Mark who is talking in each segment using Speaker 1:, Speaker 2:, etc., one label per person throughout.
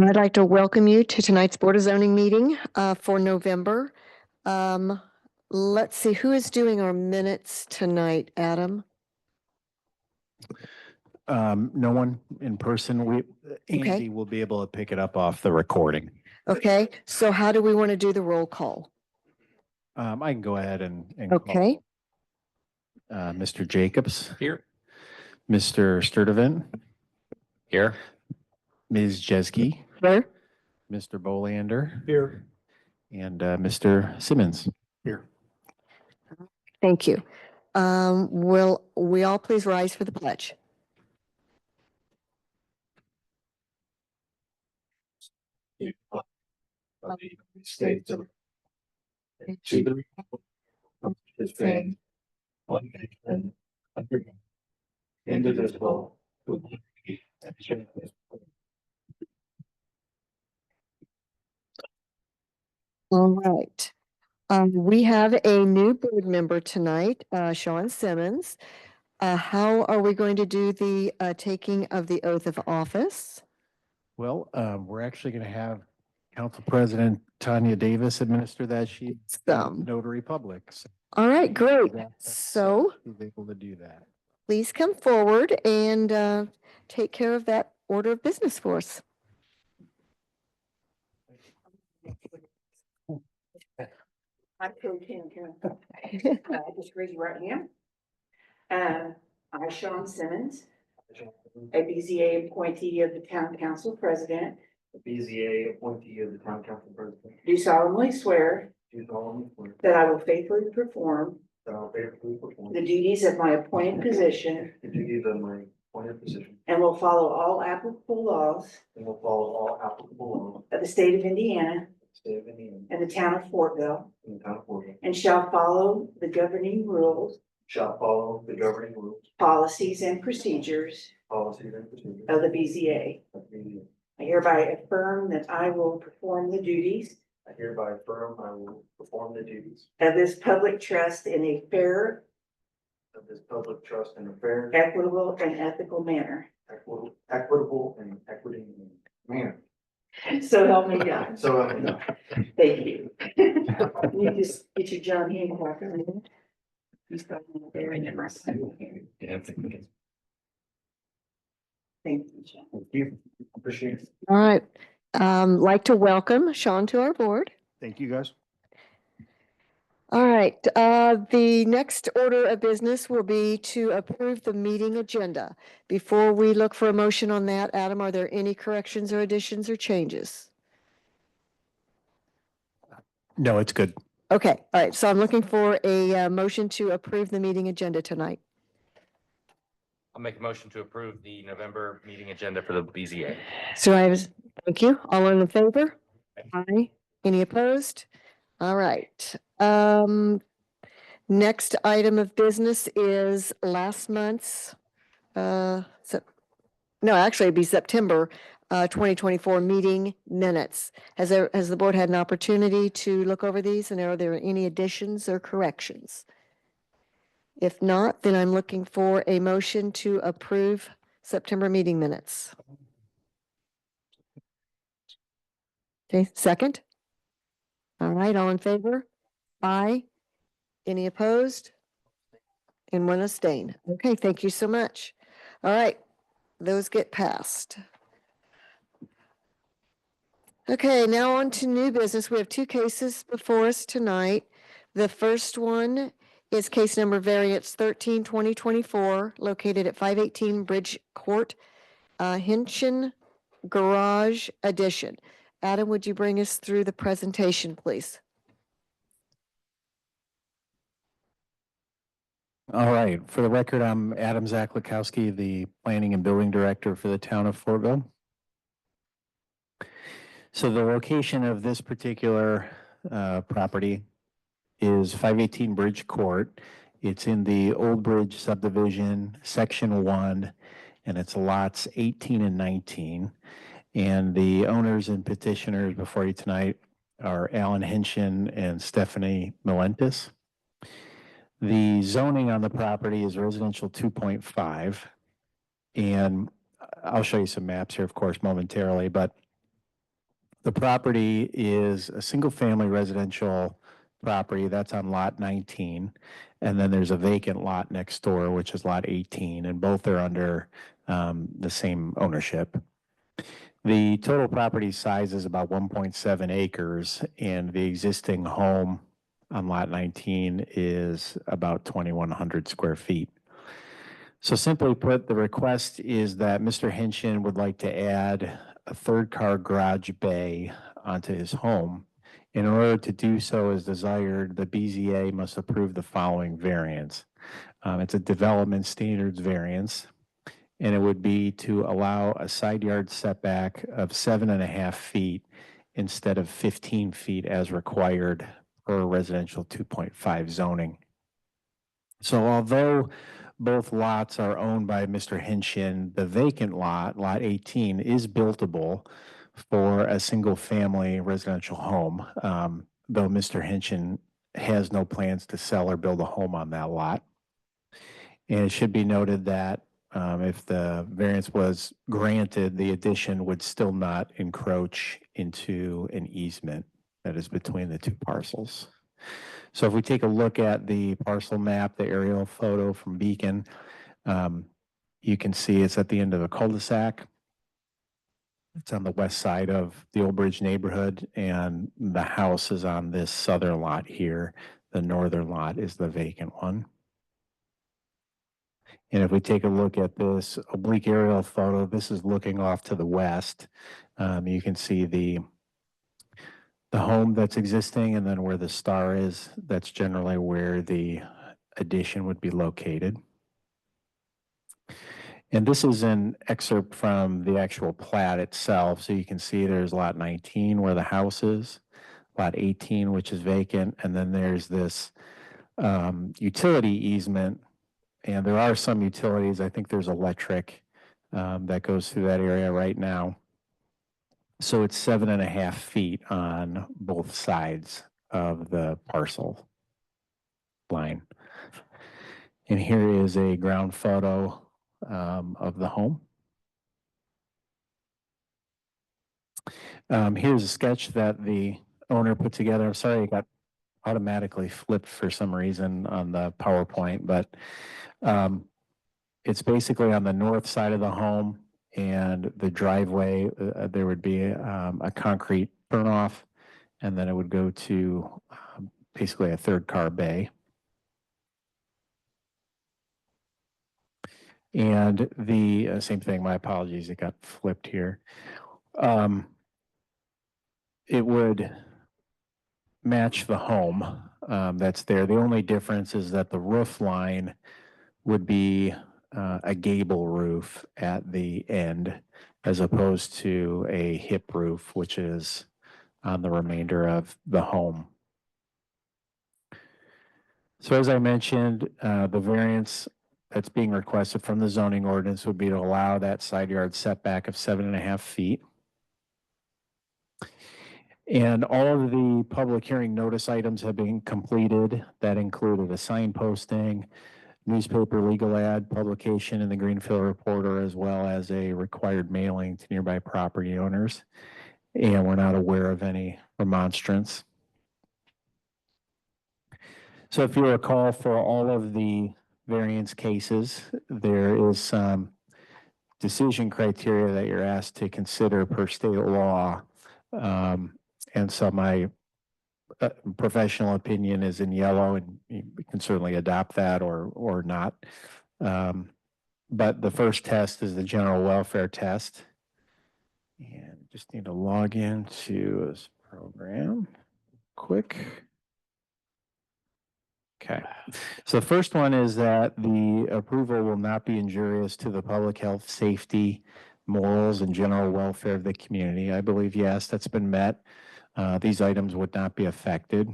Speaker 1: I'd like to welcome you to tonight's Board of Zoning meeting for November. Let's see, who is doing our minutes tonight, Adam?
Speaker 2: No one in person. Andy will be able to pick it up off the recording.
Speaker 1: Okay, so how do we want to do the roll call?
Speaker 2: I can go ahead and
Speaker 1: Okay.
Speaker 2: call, Mr. Jacobs.
Speaker 3: Here.
Speaker 2: Mr. Sturdivant.
Speaker 3: Here.
Speaker 2: Ms. Jeske.
Speaker 1: Here.
Speaker 2: Mr. Bolander.
Speaker 3: Here.
Speaker 2: And Mr. Simmons.
Speaker 3: Here.
Speaker 1: Thank you. Will we all please rise for the pledge?
Speaker 4: Of the States of to the Republic of his fame, one nation, under God, indivisible, with liberty and justice.
Speaker 1: All right. We have a new board member tonight, Sean Simmons. How are we going to do the taking of the oath of office?
Speaker 2: Well, we're actually going to have Council President Tanya Davis administer that. She's notary public. So
Speaker 1: all right, great. So
Speaker 2: she's able to do that.
Speaker 1: Please come forward and take care of that order of business for us.
Speaker 5: I'm Pro Tem Karen. Just raise your right hand. I, Sean Simmons, a BZA appointee of the Town Council President,
Speaker 4: The BZA appointee of the Town Council President,
Speaker 5: do solemnly swear
Speaker 4: do solemnly swear
Speaker 5: that I will faithfully perform
Speaker 4: that I will faithfully perform
Speaker 5: the duties of my appointed position
Speaker 4: the duties of my appointed position
Speaker 5: and will follow all applicable laws
Speaker 4: and will follow all applicable laws
Speaker 5: of the state of Indiana
Speaker 4: of the state of Indiana
Speaker 5: and the town of Fortville,
Speaker 4: and the town of Fortville,
Speaker 5: and shall follow the governing rules,
Speaker 4: shall follow the governing rules,
Speaker 5: policies, and procedures
Speaker 4: policies, and procedures
Speaker 5: of the BZA.
Speaker 4: of the BZA.
Speaker 5: I hereby affirm that I will perform the duties
Speaker 4: I hereby affirm I will perform the duties
Speaker 5: of this public trust in a fair,
Speaker 4: of this public trust in a fair,
Speaker 5: equitable, and ethical manner.
Speaker 4: equitable and equity manner.
Speaker 5: So help me God.
Speaker 4: So, no.
Speaker 5: Thank you. You just get your John Hancock. He's got one there and then Thank you, John.
Speaker 4: Thank you. Appreciate it.
Speaker 1: All right. Like to welcome Sean to our board.
Speaker 2: Thank you, guys.
Speaker 1: All right, the next order of business will be to approve the meeting agenda. Before we look for a motion on that, Adam, are there any corrections or additions or changes?
Speaker 2: No, it's good.
Speaker 1: Okay, all right, so I'm looking for a motion to approve the meeting agenda tonight.
Speaker 3: I'll make a motion to approve the November meeting agenda for the BZA.
Speaker 1: So thank you. All in favor? Aye. Any opposed? All right. Next item of business is last month's, no, actually it'd be September 2024 meeting minutes. Has the board had an opportunity to look over these, and are there any additions or corrections? If not, then I'm looking for a motion to approve September meeting minutes. Okay, second. All right, all in favor? Aye. Any opposed? And one abstain. Okay, thank you so much. All right, those get passed. Okay, now on to new business. We have two cases before us tonight. The first one is case number Variance 13-2024, located at 518 Bridge Court, Henschen Garage Addition. Adam, would you bring us through the presentation, please?
Speaker 2: All right. For the record, I'm Adam Zaklikowski, the Planning and Building Director for the town of Fortville. So the location of this particular property is 518 Bridge Court. It's in the Old Bridge subdivision, section 1, and it's lots 18 and 19. And the owners and petitioners before you tonight are Alan Henschen and Stephanie Milentis. The zoning on the property is residential 2.5. And I'll show you some maps here, of course, momentarily, but the property is a single-family residential property that's on lot 19. And then there's a vacant lot next door, which is lot 18, and both are under the same ownership. The total property size is about 1.7 acres, and the existing home on lot 19 is about 2,100 square feet. So simply put, the request is that Mr. Henschen would like to add a third car garage bay onto his home. In order to do so as desired, the BZA must approve the following variance. It's a development standards variance, and it would be to allow a side yard setback of 7.5 feet instead of 15 feet as required for residential 2.5 zoning. So although both lots are owned by Mr. Henschen, the vacant lot, lot 18, is buildable for a single-family residential home, though Mr. Henschen has no plans to sell or build a home on that lot. And it should be noted that if the variance was granted, the addition would still not encroach into an easement that is between the two parcels. So if we take a look at the parcel map, the aerial photo from Beacon, you can see it's at the end of a cul-de-sac. It's on the west side of the Old Bridge neighborhood, and the house is on this southern lot here. The northern lot is the vacant one. And if we take a look at this oblique aerial photo, this is looking off to the west. You can see the home that's existing, and then where the star is, that's generally where the addition would be located. And this is an excerpt from the actual plat itself. So you can see there's lot 19 where the house is, lot 18, which is vacant, and then there's this utility easement. And there are some utilities, I think there's electric that goes through that area right now. So it's 7.5 feet on both sides of the parcel line. And here is a ground photo of the home. Here's a sketch that the owner put together. I'm sorry, it got automatically flipped for some reason on the PowerPoint, but it's basically on the north side of the home, and the driveway, there would be a concrete turnoff, and then it would go to basically a third car bay. And the same thing, my apologies, it got flipped here. It would match the home that's there. The only difference is that the roof line would be a gable roof at the end, as opposed to a hip roof, which is on the remainder of the home. So as I mentioned, the variance that's being requested from the zoning ordinance would be to allow that side yard setback of 7.5 feet. And all of the public hearing notice items have been completed. That included a sign posting, newspaper legal ad publication in the Greenfield Reporter, as well as a required mailing to nearby property owners. And we're not aware of any remonstrance. So if you recall, for all of the variance cases, there is some decision criteria that you're asked to consider per state law. And so my professional opinion is in yellow, and you can certainly adopt that or not. But the first test is the general welfare test. And just need to log into this program quick. Okay, so the first one is that the approval will not be injurious to the public health, safety, morals, and general welfare of the community. I believe, yes, that's been met. These items would not be affected.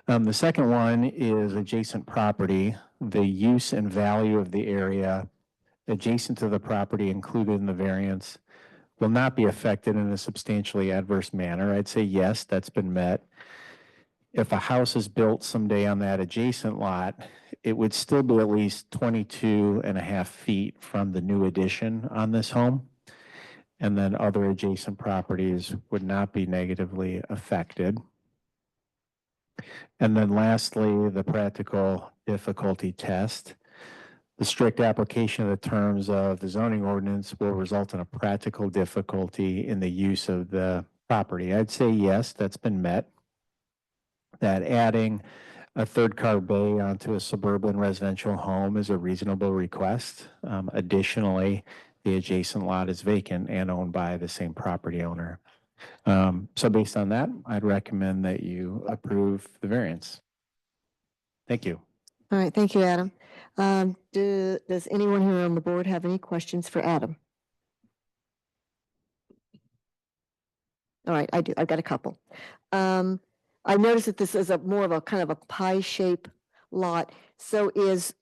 Speaker 2: The second one is adjacent property. The use and value of the area adjacent to the property included in the variance will not be affected in a substantially adverse manner. I'd say yes, that's been met. If a house is built someday on that adjacent lot, it would still be at least 22.5 feet from the new addition on this home. And then other adjacent properties would not be negatively affected. And then lastly, the practical difficulty test. The strict application of the terms of the zoning ordinance will result in a practical difficulty in the use of the property. I'd say yes, that's been met. That adding a third car bay onto a suburban residential home is a reasonable request. Additionally, the adjacent lot is vacant and owned by the same property owner. So based on that, I'd recommend that you approve the variance. Thank you.
Speaker 1: All right, thank you, Adam. Does anyone here on the board have any questions for Adam? All right, I do. I've got a couple. I noticed that this is a more of a kind of a pie shape lot. So is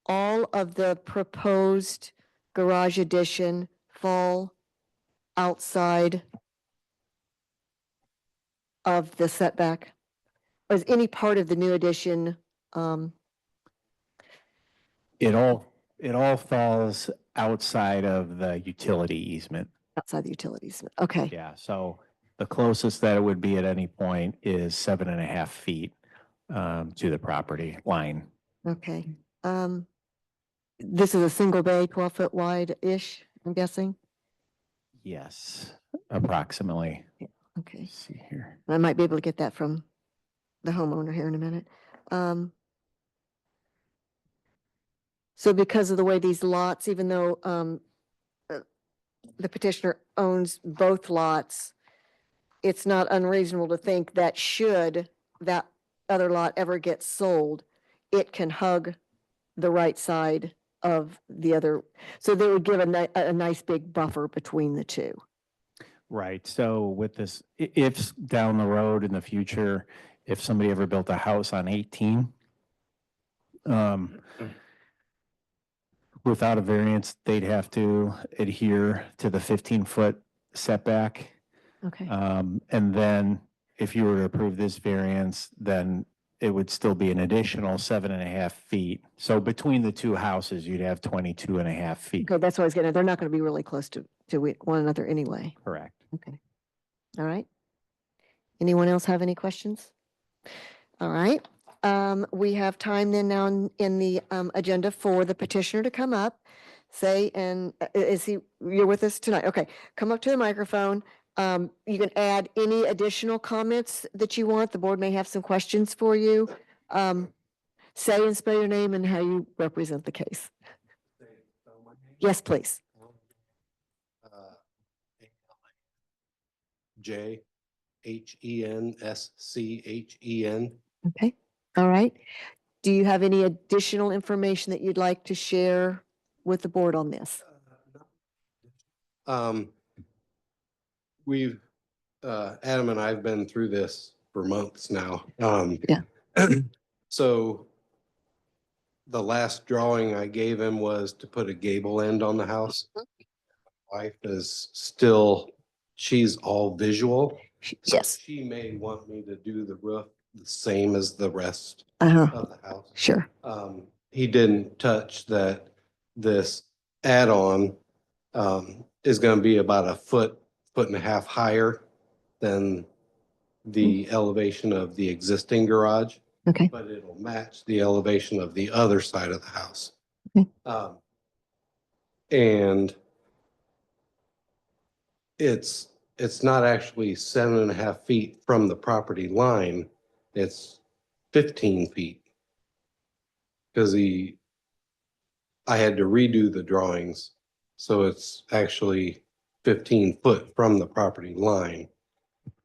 Speaker 1: all of the proposed garage addition fall outside of the setback? Or is any part of the new addition,
Speaker 2: It all falls outside of the utility easement.
Speaker 1: outside the utilities? Okay,
Speaker 2: Yeah, so the closest that it would be at any point is 7.5 feet to the property line.
Speaker 1: okay. This is a single bay, 12-foot wide-ish, I'm guessing?
Speaker 2: Yes, approximately.
Speaker 1: Okay.
Speaker 2: Let's see here.
Speaker 1: I might be able to get that from the homeowner here in a minute. So because of the way these lots, even though the petitioner owns both lots, it's not unreasonable to think that should that other lot ever get sold, it can hug the right side of the other. So they would give a nice big buffer between the two.
Speaker 2: Right, so with this, if down the road in the future, if somebody ever built a house on 18, without a variance, they'd have to adhere to the 15-foot setback.
Speaker 1: Okay,
Speaker 2: And then if you were to approve this variance, then it would still be an additional 7.5 feet. So between the two houses, you'd have 22.5 feet.
Speaker 1: okay, that's what I was gonna, they're not gonna be really close to one another anyway.
Speaker 2: Correct.
Speaker 1: Okay. All right. Anyone else have any questions? All right. We have time then now in the agenda for the petitioner to come up, say, and you're with us tonight? Okay, come up to the microphone. You can add any additional comments that you want. The board may have some questions for you. Say and spell your name and how you represent the case. Yes, please.
Speaker 6: JHenschchen.
Speaker 1: Okay, all right. Do you have any additional information that you'd like to share with the board on this?
Speaker 6: We've, Adam and I've been through this for months now.
Speaker 1: Yeah.
Speaker 6: So the last drawing I gave him was to put a gable end on the house. Wife is still, she's all visual. So
Speaker 1: Yes.
Speaker 6: she may want me to do the roof the same as the rest
Speaker 1: Uh-huh,
Speaker 6: of the house.
Speaker 1: sure.
Speaker 6: He didn't touch that this add-on is gonna be about a foot and a half higher than the elevation of the existing garage,
Speaker 1: Okay,
Speaker 6: but it'll match the elevation of the other side of the house.
Speaker 1: Okay.
Speaker 6: And it's not actually 7.5 feet from the property line, it's 15 feet. Because I had to redo the drawings, so it's actually 15 foot from the property line,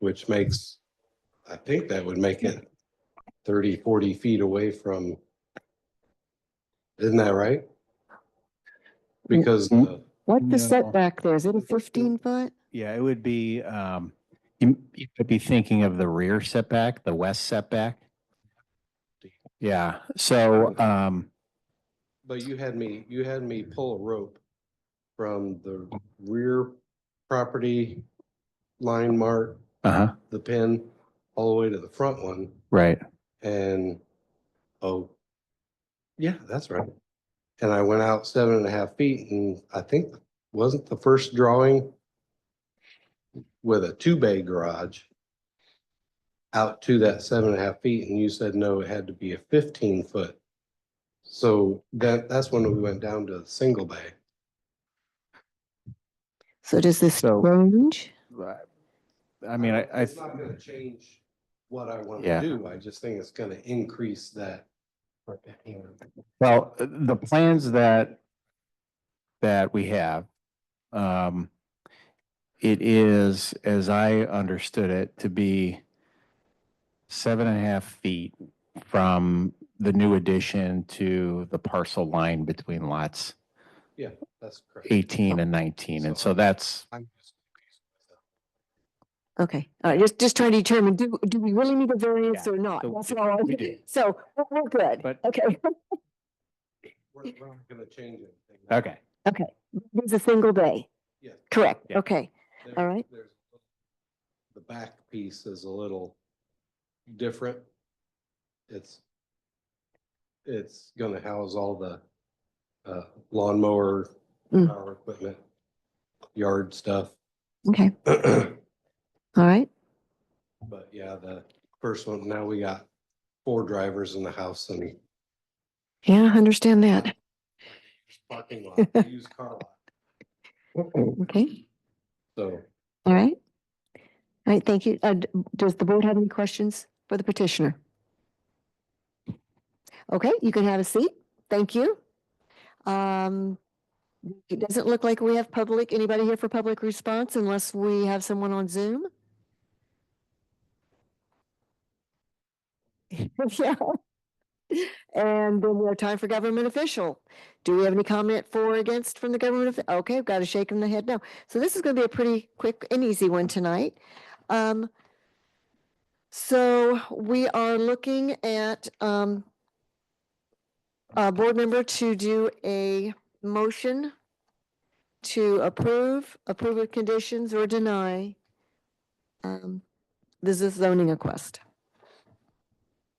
Speaker 6: which makes, I think that would make it 30, 40 feet away from, isn't that right? Because
Speaker 1: what's the
Speaker 2: No.
Speaker 1: setback there? Is it a 15-foot?
Speaker 2: Yeah, it would be, you could be thinking of the rear setback, the west setback. Yeah, so,
Speaker 6: but you had me pull a rope from the rear property line mark,
Speaker 2: Uh-huh,
Speaker 6: the pin, all the way to the front one.
Speaker 2: right.
Speaker 6: And, oh, yeah, that's right. And I went out 7.5 feet and I think wasn't the first drawing with a 2-bay garage out to that 7.5 feet, and you said no, it had to be a 15 foot. So that's when we went down to a single bay.
Speaker 1: So does this
Speaker 2: So-
Speaker 1: change?
Speaker 2: I mean, I,
Speaker 6: It's not gonna change what I want
Speaker 2: Yeah.
Speaker 6: to do. I just think it's gonna increase that.
Speaker 2: well, the plans that we have, it is, as I understood it, to be 7.5 feet from the new addition to the parcel line between lots
Speaker 6: Yeah, that's correct.
Speaker 2: 18 and 19. And so that's,
Speaker 6: I'm just-
Speaker 1: Okay, all right, just trying to determine, do we really need a variance
Speaker 2: Yeah,
Speaker 1: or not?
Speaker 2: so
Speaker 1: That's all.
Speaker 2: we do.
Speaker 1: So we're good.
Speaker 2: But-
Speaker 1: Okay,
Speaker 6: We're not gonna change anything.
Speaker 2: okay.
Speaker 1: okay. It's a single day.
Speaker 6: Yeah.
Speaker 1: Correct,
Speaker 2: Yeah.
Speaker 1: okay. All right.
Speaker 6: The back piece is a little different. It's gonna house all the lawnmower,
Speaker 1: Mm.
Speaker 6: power equipment, yard stuff.
Speaker 1: Okay,
Speaker 6: But
Speaker 1: all right.
Speaker 6: yeah, the first one, now we got 4 drivers in the house and
Speaker 1: Yeah, I understand that.
Speaker 6: parking lot, used car lot.
Speaker 1: Okay,
Speaker 6: So
Speaker 1: all right. All right, thank you. Does the board have any questions for the petitioner? Okay, you can have a seat. Thank you. It doesn't look like we have anybody here for public response unless we have someone on Zoom. Yeah. And then we have time for government official. Do we have any comment for or against from the government? Okay, I've got to shake them the head no. So this is going to be a pretty quick and easy one tonight. So we are looking at a board member to do a motion to approve with conditions or deny this is zoning request.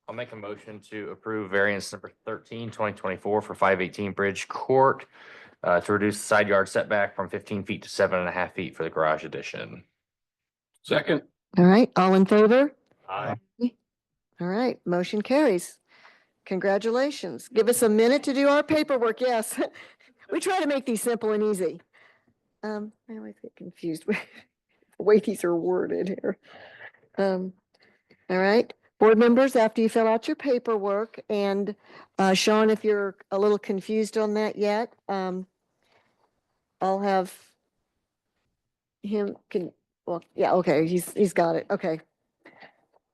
Speaker 3: I'll make a motion to approve variance number 13, 2024 for 518 Bridge Court to reduce the side yard setback from 15 feet to 7.5 feet for the garage addition.
Speaker 6: second.
Speaker 1: All right, all in favor?
Speaker 3: Aye.
Speaker 1: All right, motion carries. Congratulations. Give us a minute to do our paperwork, yes. We try to make these simple and easy. I always get confused with the way these are worded here. All right, board members, after you fill out your paperwork, and Sean, if you're a little confused on that yet, I'll have him well, yeah, okay, he's got it, okay.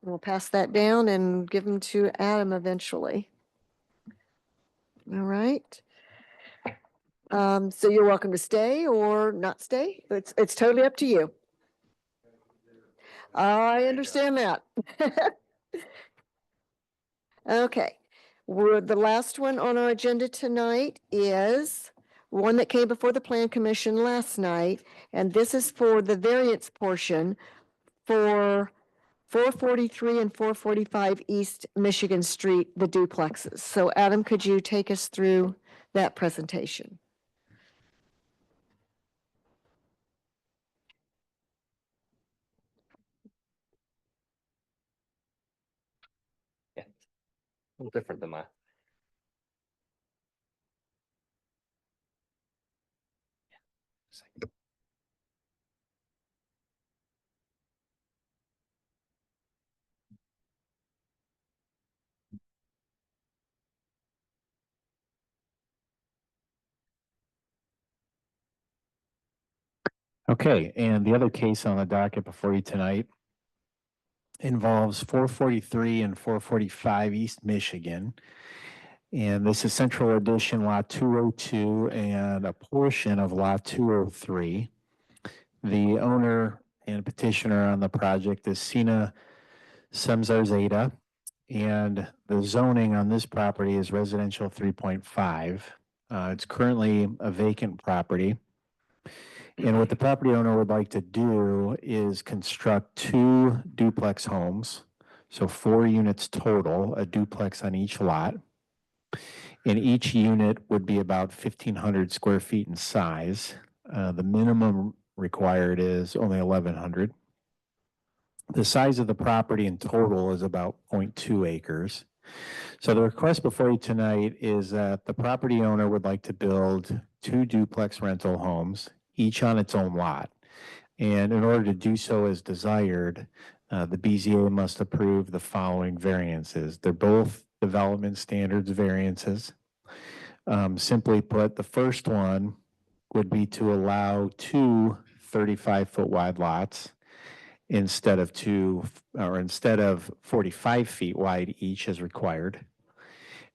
Speaker 1: We'll pass that down and give them to Adam eventually. All right. So you're welcome to stay or not stay. It's totally up to you. I understand that. Okay. The last one on our agenda tonight is one that came before the Plan Commission last night, and this is for the variance portion for 443 and 445 East Michigan Street, the duplexes. So Adam, could you take us through that presentation?
Speaker 3: Yeah. A little different than that.
Speaker 2: Okay, and the other case on the docket before you tonight involves 443 and 445 East Michigan. And this is Central Addition Lot 202 and a portion of Lot 203. The owner and petitioner on the project is Sina Semsarzadeh, and the zoning on this property is residential 3.5. It's currently a vacant property. And what the property owner would like to do is construct 2 duplex homes. So 4 units total, a duplex on each lot. And each unit would be about 1,500 square feet in size. The minimum required is only 1,100. The size of the property in total is about 0.2 acres. So the request before you tonight is that the property owner would like to build 2 duplex rental homes, each on its own lot. And in order to do so as desired, the BZA must approve the following variances. They're both development standards variances. Simply put, the first one would be to allow 2 35-foot wide lots instead of 45 feet wide each as required.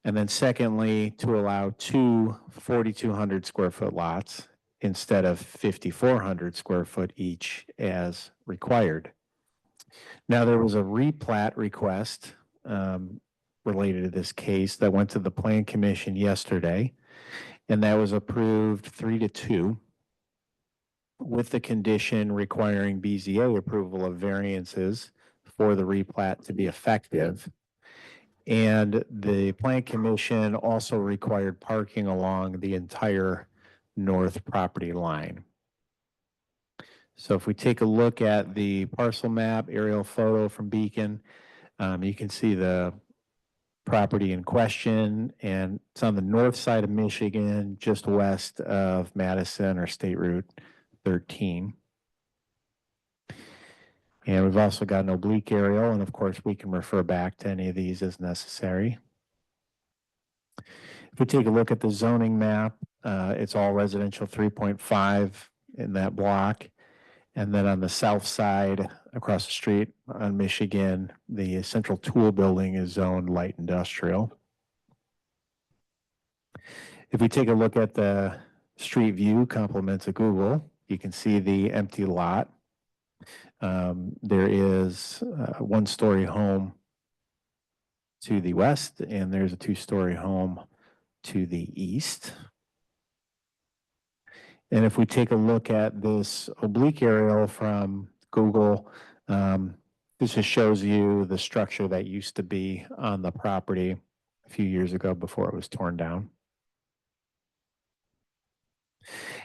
Speaker 2: And then secondly, to allow 2 4,200 square foot lots instead of 5,400 square foot each as required. Now, there was a replat request related to this case that went to the Plan Commission yesterday, and that was approved 3-2 with the condition requiring BZA approval of variances for the replat to be effective. And the Plan Commission also required parking along the entire north property line. So if we take a look at the parcel map aerial photo from Beacon, you can see the property in question, and it's on the north side of Michigan, just west of Madison or State Route 13. And we've also got an oblique aerial, and of course we can refer back to any of these as necessary. If we take a look at the zoning map, it's all residential 3.5 in that block. And then on the south side, across the street on Michigan, the central tool building is zoned light industrial. If we take a look at the street view compliments of Google, you can see the empty lot. There is a 1-story home to the west, and there's a 2-story home to the east. And if we take a look at this oblique aerial from Google, this just shows you the structure that used to be on the property a few years ago before it was torn down.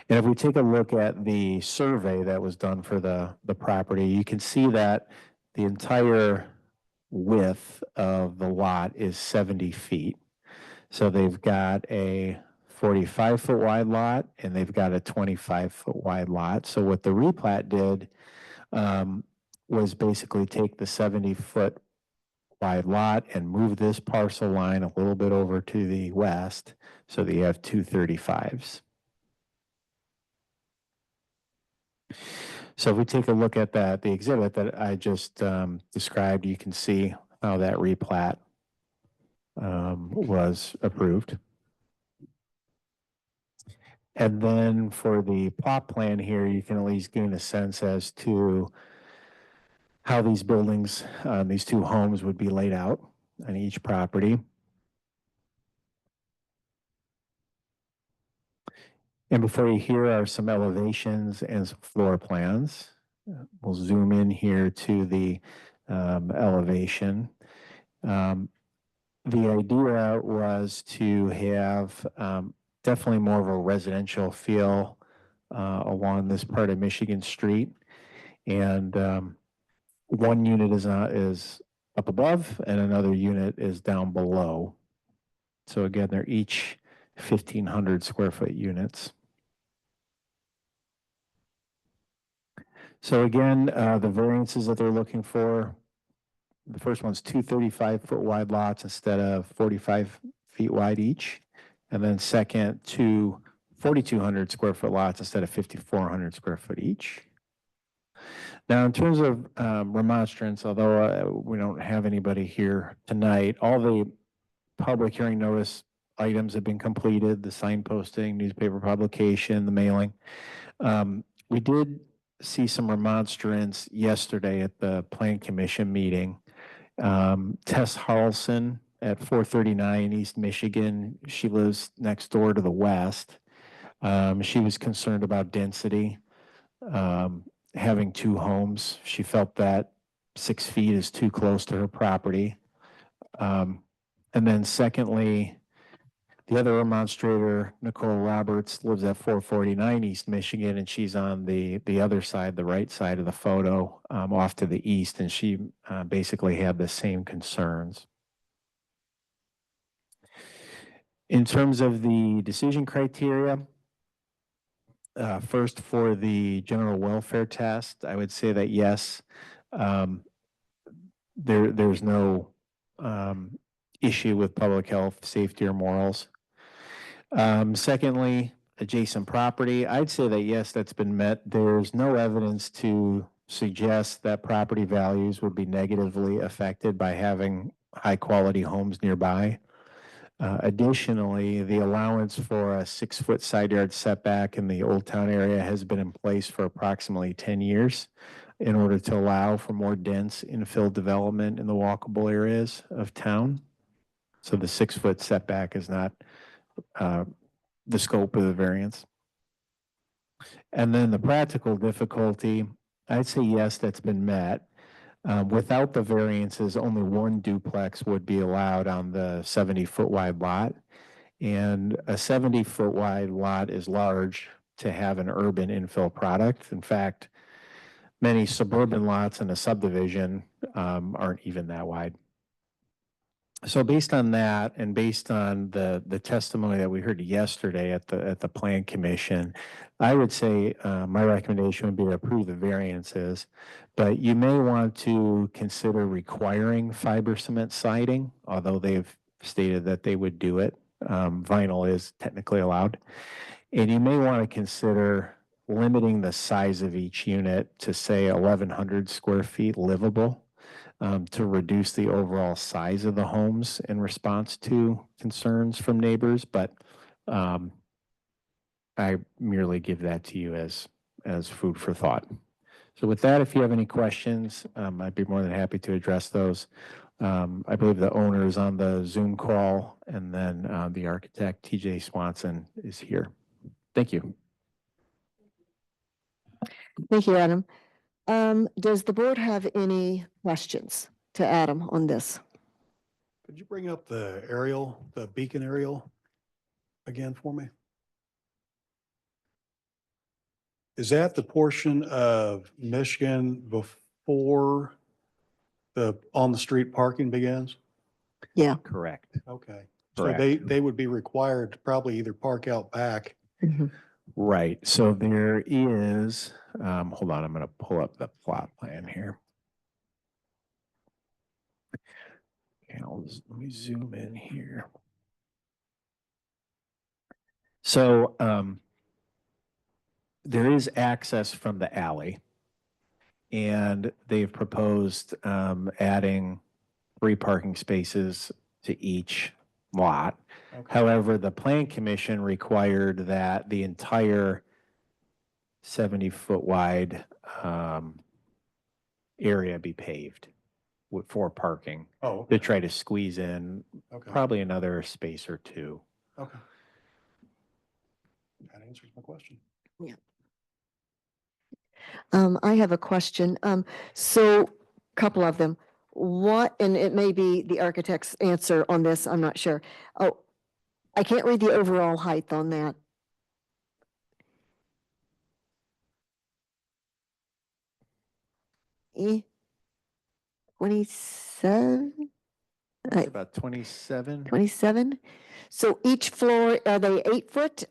Speaker 2: And if we take a look at the survey that was done for the property, you can see that the entire width of the lot is 70 feet. So they've got a 45-foot wide lot, and they've got a 25-foot wide lot. So what the replat did was basically take the 70-foot wide lot and move this parcel line a little bit over to the west so that you have 2 35s. So if we take a look at the exhibit that I just described, you can see how that replat was approved. And then for the plot plan here, you can at least gain a sense as to how these buildings, these 2 homes would be laid out on each property. And before you here are some elevations and some floor plans. We'll zoom in here to the elevation. The idea was to have definitely more of a residential feel along this part of Michigan Street. And one unit is up above and another unit is down below. So again, they're each 1,500 square foot units. So again, the variances that they're looking for, the first one's 2 35-foot wide lots instead of 45 feet wide each. And then second, 2 4,200 square foot lots instead of 5,400 square foot each. Now, in terms of remonstrance, although we don't have anybody here tonight, all the public hearing notice items have been completed, the sign posting, newspaper publication, the mailing. We did see some remonstrance yesterday at the Plan Commission meeting. Tess Harlson at 439 East Michigan, she lives next door to the west. She was concerned about density having two homes. She felt that 6 feet is too close to her property. And then secondly, the other remonstrator, Nicole Roberts, lives at 449 East Michigan, and she's on the other side, the right side of the photo, off to the east, and she basically had the same concerns. In terms of the decision criteria, first for the general welfare test, I would say that yes, there's no issue with public health, safety, or morals. Secondly, adjacent property, I'd say that yes, that's been met. There's no evidence to suggest that property values would be negatively affected by having high-quality homes nearby. Additionally, the allowance for a 6-foot side yard setback in the Old Town area has been in place for approximately 10 years in order to allow for more dense infill development in the walkable areas of town. So the 6-foot setback is not the scope of the variance. And then the practical difficulty, I'd say yes, that's been met. Without the variances, only one duplex would be allowed on the 70-foot wide lot. And a 70-foot wide lot is large to have an urban infill product. In fact, many suburban lots in a subdivision aren't even that wide. So based on that, and based on the testimony that we heard yesterday at the Plan Commission, I would say my recommendation would be to approve the variances, but you may want to consider requiring fiber cement siding, although they've stated that they would do it. Vinyl is technically allowed. And you may want to consider limiting the size of each unit to say 1,100 square feet livable. To reduce the overall size of the homes in response to concerns from neighbors, but I merely give that to you as food for thought. So with that, if you have any questions, I'd be more than happy to address those. I believe the owner is on the Zoom call, and then the architect, TJ Swanson, is here. Thank you.
Speaker 1: Thank you, Adam. Does the board have any questions to Adam on this?
Speaker 7: Could you bring up the aerial, the beacon aerial again for me? Is that the portion of Michigan before the on-the-street parking begins?
Speaker 1: Yeah.
Speaker 2: Correct.
Speaker 7: Okay. So
Speaker 2: Correct.
Speaker 7: they would be required to probably either park out back.
Speaker 1: Mhm.
Speaker 2: Right. So there is, hold on, I'm going to pull up the plot plan here. Okay, let me zoom in here. So there is access from the alley, and they've proposed adding 3 parking spaces to each lot.
Speaker 7: Okay.
Speaker 2: However, the Plan Commission required that the entire 70-foot wide area be paved for parking
Speaker 7: Oh,
Speaker 2: to
Speaker 7: okay.
Speaker 2: try to squeeze in
Speaker 7: Okay.
Speaker 2: probably another space or 2.
Speaker 7: Okay. That answers my question.
Speaker 1: I have a question. So couple of them. What, and it may be the architect's answer on this, I'm not sure. Oh, I can't read the overall height on that. Eh? 27?
Speaker 2: About 27.
Speaker 1: 27? So each floor, are they 8 foot?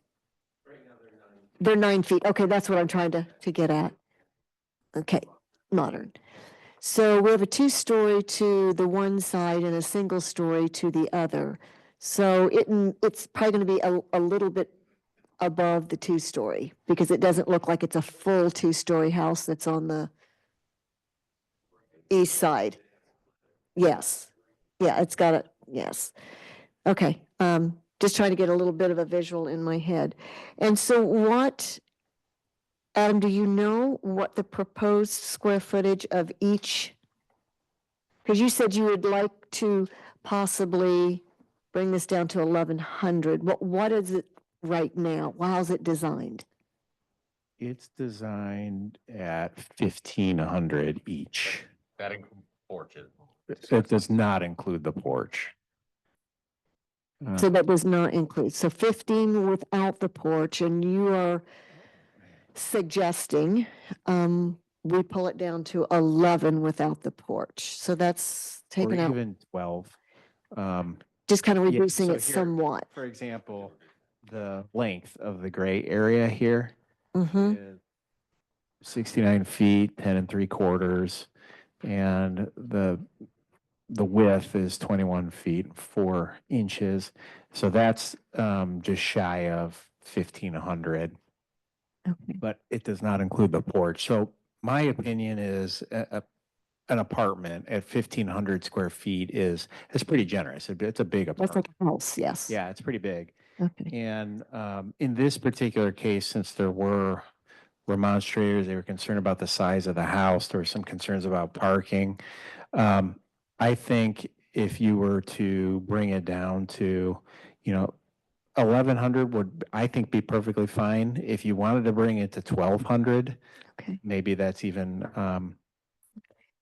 Speaker 1: They're 9 feet. Okay, that's what I'm trying to get at. Okay, modern. So we have a 2-story to the one side and a single story to the other. So it's probably going to be a little bit above the 2-story because it doesn't look like it's a full 2-story house that's on the east side. Yes. Yeah, it's got it. Yes. Okay. Just trying to get a little bit of a visual in my head. And so what, Adam, do you know what the proposed square footage of each? Because you said you would like to possibly bring this down to 1,100. What is it right now? How's it designed?
Speaker 2: It's designed at 1,500 each.
Speaker 3: That includes porches.
Speaker 2: It does not include the porch.
Speaker 1: So that does not include, so 15 without the porch, and you are suggesting, we pull it down to 11 without the porch. So that's
Speaker 2: Or
Speaker 1: taken out,
Speaker 2: even 12.
Speaker 1: just kind of
Speaker 2: yeah,
Speaker 1: reducing
Speaker 2: so
Speaker 1: it
Speaker 2: here-
Speaker 1: somewhat.
Speaker 2: For example, the length of the gray area here
Speaker 1: Mm-hmm.
Speaker 2: is 69 feet, 10 3/4, and the width is 21 feet, 4 inches. So that's just shy of 1,500,
Speaker 1: Okay.
Speaker 2: but it does not include the porch. So my opinion is an apartment at 1,500 square feet is pretty generous. It's a big
Speaker 1: That's
Speaker 2: apartment.
Speaker 1: like a house, yes.
Speaker 2: Yeah, it's pretty big.
Speaker 1: Okay.
Speaker 2: And in this particular case, since there were remonstrators, they were concerned about the size of the house, there were some concerns about parking. I think if you were to bring it down to, 1,100 would, I think, be perfectly fine. If you wanted to bring it to 1,200,
Speaker 1: Okay.
Speaker 2: maybe that's even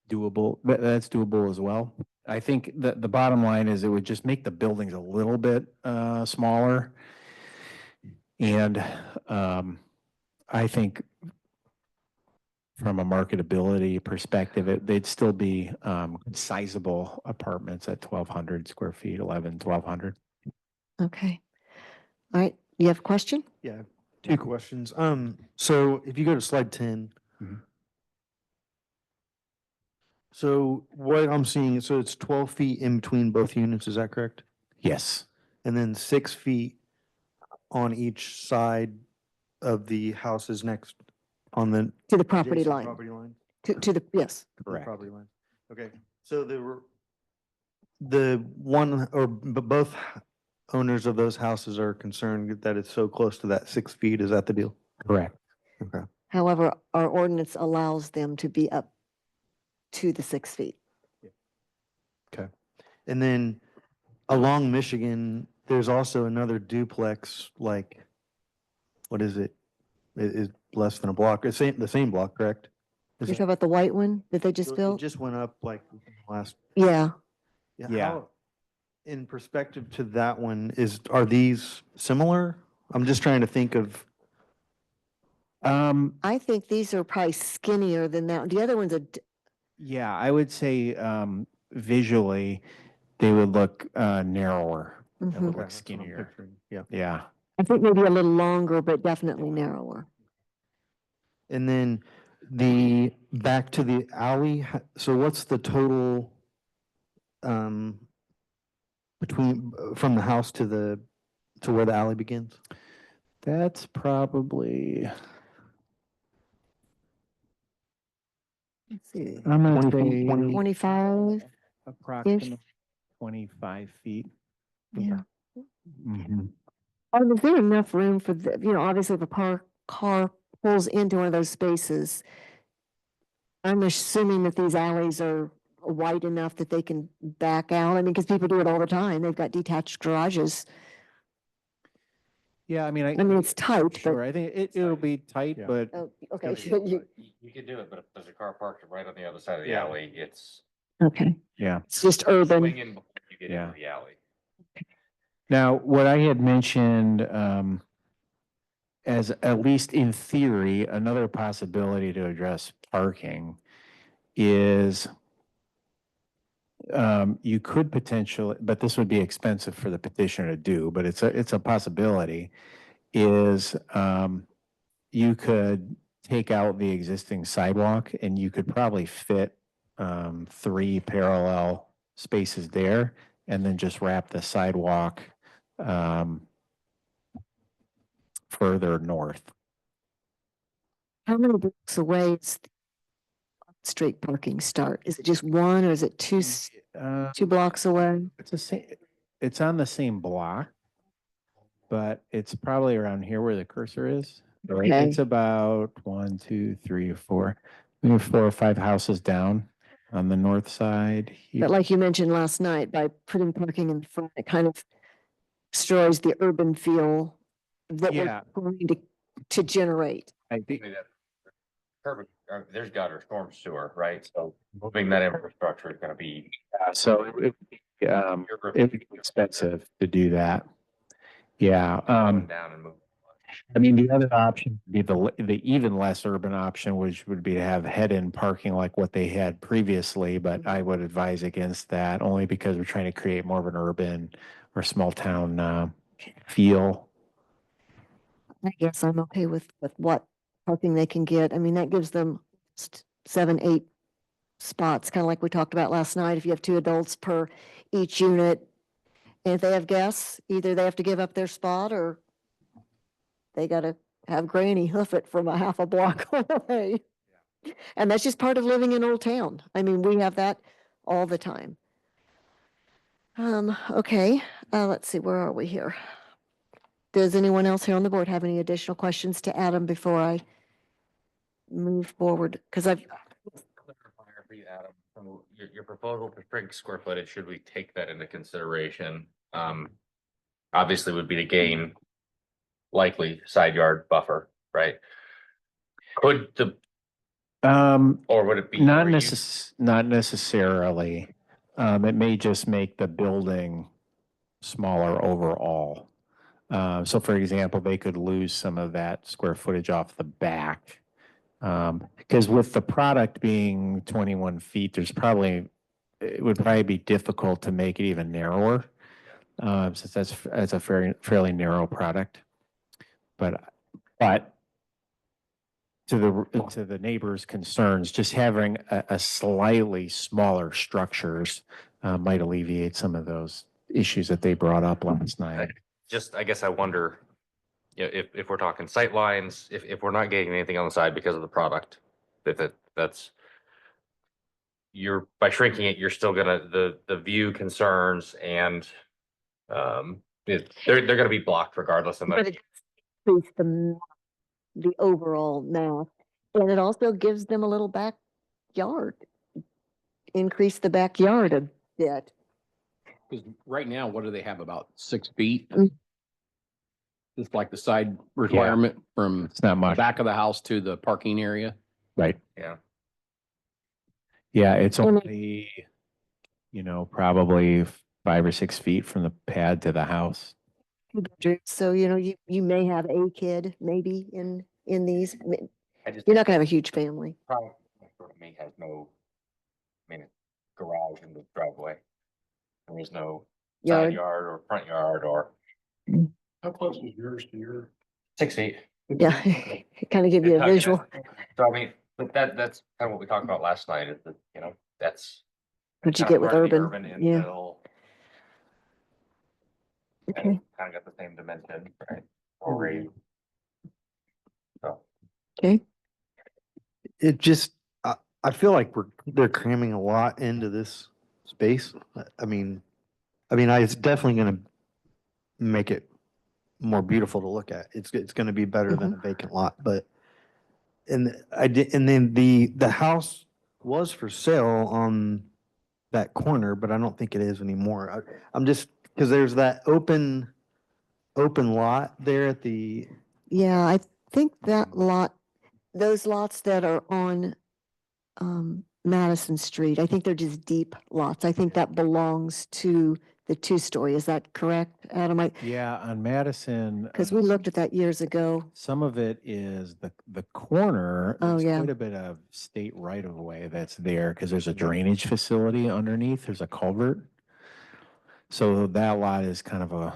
Speaker 2: doable. That's doable as well. I think the bottom line is it would just make the buildings a little bit smaller. And I think from a marketability perspective, they'd still be sizable apartments at 1,200 square feet, 1,100.
Speaker 1: Okay. All right. You have a question?
Speaker 8: Yeah, two questions. So if you go to slide 10.
Speaker 2: Mhm.
Speaker 8: So what I'm seeing, so it's 12 feet in between both units, is that correct?
Speaker 2: Yes,
Speaker 8: And then 6 feet on each side of the houses next on the
Speaker 1: To the property
Speaker 8: adjacent
Speaker 1: line,
Speaker 8: property line?
Speaker 1: to the, yes.
Speaker 8: The
Speaker 2: correct.
Speaker 8: Property line. Okay, so the one, or both owners of those houses are concerned that it's so close to that 6 feet, is that the deal?
Speaker 2: Correct.
Speaker 8: Okay.
Speaker 1: However, our ordinance allows them to be up to the 6 feet.
Speaker 8: And then along Michigan, there's also another duplex, like, what is it? It is less than a block. It's the same block, correct? Is
Speaker 1: You're
Speaker 8: it-
Speaker 1: talking about the white one that they just
Speaker 8: it
Speaker 1: built?
Speaker 8: just went up like last.
Speaker 1: Yeah.
Speaker 8: Yeah.
Speaker 2: Yeah.
Speaker 8: how- In perspective to that one, are these similar? I'm just trying to think of,
Speaker 1: I think these are probably skinnier than that. The other one's
Speaker 2: Yeah, I would say visually, they would look narrower. They
Speaker 1: Mhm.
Speaker 2: would
Speaker 8: Okay,
Speaker 2: look
Speaker 8: that's what I'm
Speaker 2: skinnier.
Speaker 8: picturing. Yeah.
Speaker 2: Yeah.
Speaker 1: I think maybe a little longer, but definitely narrower.
Speaker 8: And then back to the alley, so what's the total between, from the house to where the alley begins?
Speaker 2: That's probably,
Speaker 1: Let's see,
Speaker 2: I'm gonna
Speaker 8: 20 feet,
Speaker 2: say
Speaker 8: 20
Speaker 1: 25,
Speaker 2: approximately 25 feet.
Speaker 1: yeah.
Speaker 2: Mhm.
Speaker 1: Oh, is there enough room for the, obviously if a car pulls into one of those spaces, I'm assuming that these alleys are wide enough that they can back out. I mean, because people do it all the time. They've got detached garages.
Speaker 2: Yeah, I mean,
Speaker 1: I mean, it's tight,
Speaker 2: sure,
Speaker 1: but,
Speaker 2: I think it'll be tight,
Speaker 8: Yeah.
Speaker 2: but
Speaker 1: oh, okay,
Speaker 2: Gotta be-
Speaker 1: so you,
Speaker 3: You could do it, but if there's a car parked right on the other side of the
Speaker 8: Yeah.
Speaker 3: alley, it's
Speaker 1: okay,
Speaker 2: yeah.
Speaker 1: it's just urban.
Speaker 3: swing in before you get
Speaker 2: Yeah.
Speaker 3: into the alley.
Speaker 2: Now, what I had mentioned, as at least in theory, another possibility to address parking is you could potentially, but this would be expensive for the petitioner to do, but it's a possibility, is you could take out the existing sidewalk and you could probably fit 3 parallel spaces there and then just wrap the sidewalk further north.
Speaker 1: How many blocks away is the street parking start? Is it just one or is it
Speaker 2: Uh,
Speaker 1: 2 blocks away?
Speaker 2: It's the same, it's on the same block, but it's probably around here where the cursor is. Right?
Speaker 1: Okay.
Speaker 2: It's about 1, 2, 3, 4, maybe 4 or 5 houses down on the north side.
Speaker 1: But like you mentioned last night, by putting parking in the front, it kind of destroys the urban feel that
Speaker 2: Yeah.
Speaker 1: we're going to to generate.
Speaker 2: I think,
Speaker 3: Perfect. There's gutter, storm sewer, right? So moving that infrastructure is gonna be.
Speaker 2: so it would be expensive to do that. Yeah,
Speaker 3: Going down and move.
Speaker 2: I mean, the other option would be the even less urban option, which would be to have head-in parking like what they had previously, but I would advise against that only because we're trying to create more of an urban or small town feel.
Speaker 1: I guess I'm okay with what parking they can get. I mean, that gives them 7, 8 spots, kind of like we talked about last night. If you have 2 adults per each unit, and if they have guests, either they have to give up their spot or they gotta have Granny hoof it from a half a block away. And that's just part of living in Old Town. I mean, we have that all the time. Okay, let's see, where are we here? Does anyone else here on the board have any additional questions to Adam before I move forward? Because I've,
Speaker 3: Clarifier for you, Adam, from your proposal for shrink square footage, should we take that into consideration? Obviously would be to gain likely side yard buffer, right? Could the, or would it be?
Speaker 2: Not
Speaker 3: were you-
Speaker 2: not necessarily. It may just make the building smaller overall. So for example, they could lose some of that square footage off the back. Because with the product being 21 feet, it would probably be difficult to make it even narrower. Since that's a fairly narrow product. But to the neighbors' concerns, just having a slightly smaller structures might alleviate some of those issues that they brought up last night.
Speaker 3: Just, I guess I wonder, if we're talking sight lines, if we're not getting anything on the side because of the product, that's by shrinking it, you're still gonna, the view concerns and they're gonna be blocked regardless. And
Speaker 1: but it increases the overall math, and it also gives them a little backyard. Increase the backyard a bit.
Speaker 9: Because right now, what do they have, about 6 feet?
Speaker 1: Mm.
Speaker 9: It's like the side requirement from
Speaker 2: It's not
Speaker 9: the
Speaker 2: much,
Speaker 9: back of the house to the parking area.
Speaker 2: right?
Speaker 3: Yeah.
Speaker 2: Yeah, it's
Speaker 1: And it-
Speaker 2: only, probably 5 or 6 feet from the pad to the house.
Speaker 1: So, you may have a kid maybe in these. I mean,
Speaker 3: I just.
Speaker 1: you're not gonna have a huge family.
Speaker 3: Probably for me has no, garage in the driveway. There is no
Speaker 1: Yard.
Speaker 3: side yard or front yard or
Speaker 4: How close is yours to your?
Speaker 3: 6 feet.
Speaker 1: Yeah, kind of give you a visual.
Speaker 3: So I mean, but that's kind of what we talked about last night, is that, that's.
Speaker 1: What you
Speaker 3: kinda
Speaker 1: get with
Speaker 3: part of the
Speaker 1: urban, yeah.
Speaker 3: infill,
Speaker 1: Okay.
Speaker 3: and kind of got the same dimension, right? Or rate. So.
Speaker 1: Okay,
Speaker 8: It just, I feel like they're cramming a lot into this space. I mean, it's definitely gonna make it more beautiful to look at. It's gonna be better than a vacant lot, but and then the house was for sale on that corner, but I don't think it is anymore. I'm just, because there's that open lot there at the,
Speaker 1: yeah, I think that lot, those lots that are on Madison Street, I think they're just deep lots. I think that belongs to the 2-story. Is that correct, Adam?
Speaker 2: Yeah, on Madison.
Speaker 1: Because we looked at that years ago.
Speaker 2: Some of it is the corner.
Speaker 1: Oh,
Speaker 2: There's
Speaker 1: yeah.
Speaker 2: quite a bit of state right of way that's there because there's a drainage facility underneath. There's a culvert. So that lot is kind of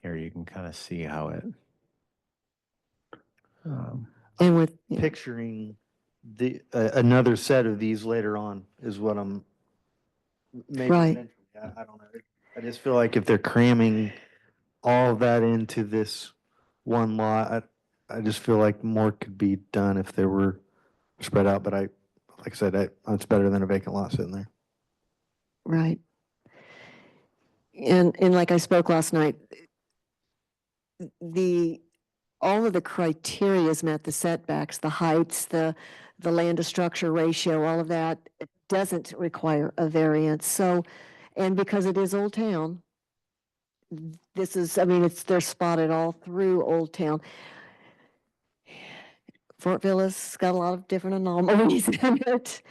Speaker 2: here you can kind of see how it.
Speaker 1: And with,
Speaker 8: picturing another set of these later on is what I'm maybe
Speaker 1: Right.
Speaker 8: eventually. I don't know. I just feel like if they're cramming all of that into this one lot, I just feel like more could be done if they were spread out, but like I said, it's better than a vacant lot sitting there.
Speaker 1: right. And like I spoke last night, all of the criteria is met, the setbacks, the heights, the land to structure ratio, all of that, it doesn't require a variance. So, and because it is Old Town, this is, I mean, they're spotted all through Old Town. Fortville has got a lot of different anomalies in it.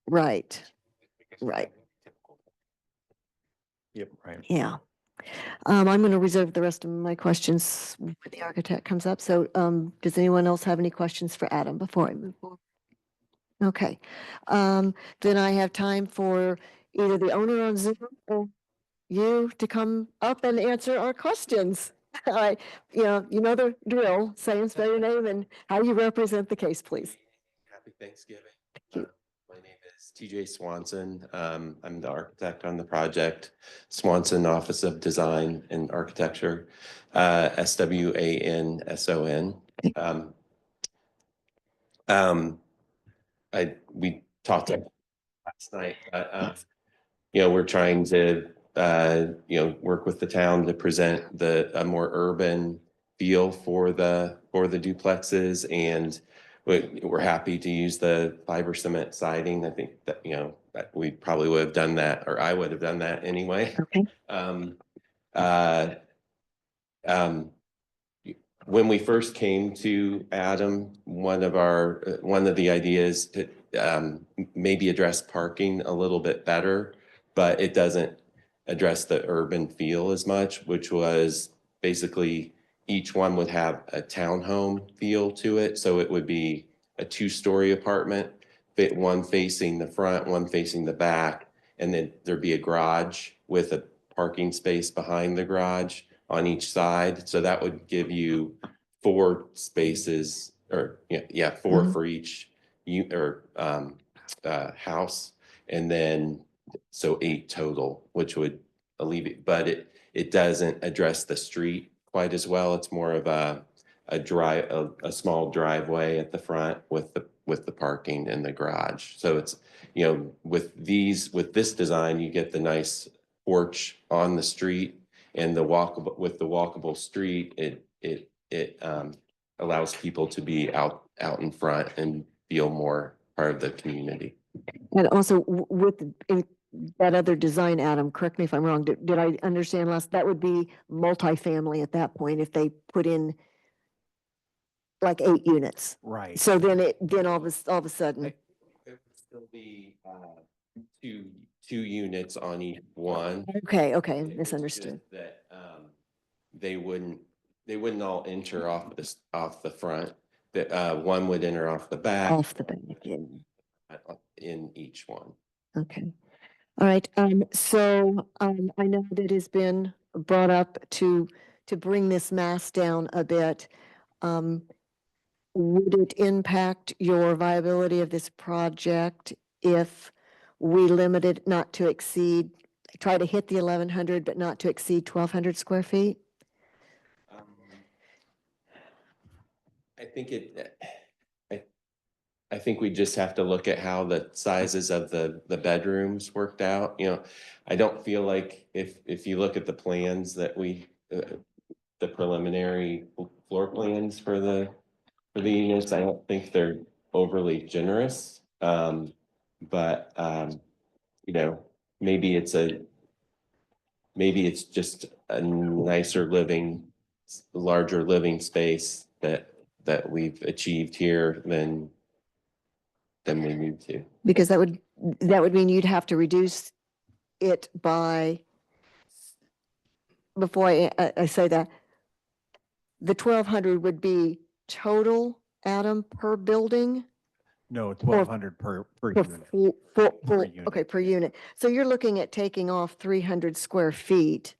Speaker 1: Right, right.
Speaker 2: Yep, right.
Speaker 1: Yeah. I'm going to reserve the rest of my questions when the architect comes up. So, does anyone else have any questions for Adam before I move forward? Okay. Then I have time for either the owner on Zoom or you to come up and answer our questions. You know the drill, say and spell your name and how you represent the case, please.
Speaker 10: Happy Thanksgiving.
Speaker 1: Thank you.
Speaker 10: My name is TJ Swanson. I'm the architect on the project, Swanson Office of Design and Architecture, SWANSON. We talked last night, we're trying to, work with the town to present a more urban feel for the duplexes, and we're happy to use the fiber cement siding. I think that, that we probably would have done that, or I would have done that anyway.
Speaker 1: Okay.
Speaker 10: When we first came to Adam, one of the ideas to maybe address parking a little bit better, but it doesn't address the urban feel as much, which was basically each one would have a townhome feel to it. So it would be a 2-story apartment, one facing the front, one facing the back, and then there'd be a garage with a parking space behind the garage on each side. So that would give you 4 spaces, or 4 for each house, and then so 8 total, which would alleviate, but it doesn't address the street quite as well. It's more of a small driveway at the front with the parking and the garage. So it's, with this design, you get the nice porch on the street, and the walkable street, it allows people to be out in front and feel more part of the community.
Speaker 1: And also in that other design, Adam, correct me if I'm wrong, did I understand that would be multifamily at that point if they put in like 8 units?
Speaker 2: Right.
Speaker 1: So then all of a sudden,
Speaker 10: It would still be 2 units on each one.
Speaker 1: okay,
Speaker 10: It's
Speaker 1: misunderstood.
Speaker 10: just that they wouldn't all enter off the front. That one would enter off the back.
Speaker 1: Off the back, yeah.
Speaker 10: In each one.
Speaker 1: Okay. All right. So I know that has been brought up to bring this mass down a bit. Would it impact your viability of this project if we limited not to exceed, try to hit the 1,100, but not to exceed 1,200 square feet?
Speaker 10: I think I think we just have to look at how the sizes of the bedrooms worked out. I don't feel like if you look at the plans that the preliminary floor plans for the units, I don't think they're overly generous. But maybe it's just a nicer larger living space that we've achieved here than we need to.
Speaker 1: Because that would mean you'd have to reduce it by, before I say that, the 1,200 would be total, Adam, per building?
Speaker 2: No, 1,200 per
Speaker 1: Per
Speaker 2: unit. Per unit.
Speaker 1: Okay, per unit. So you're looking at taking off 300 square feet,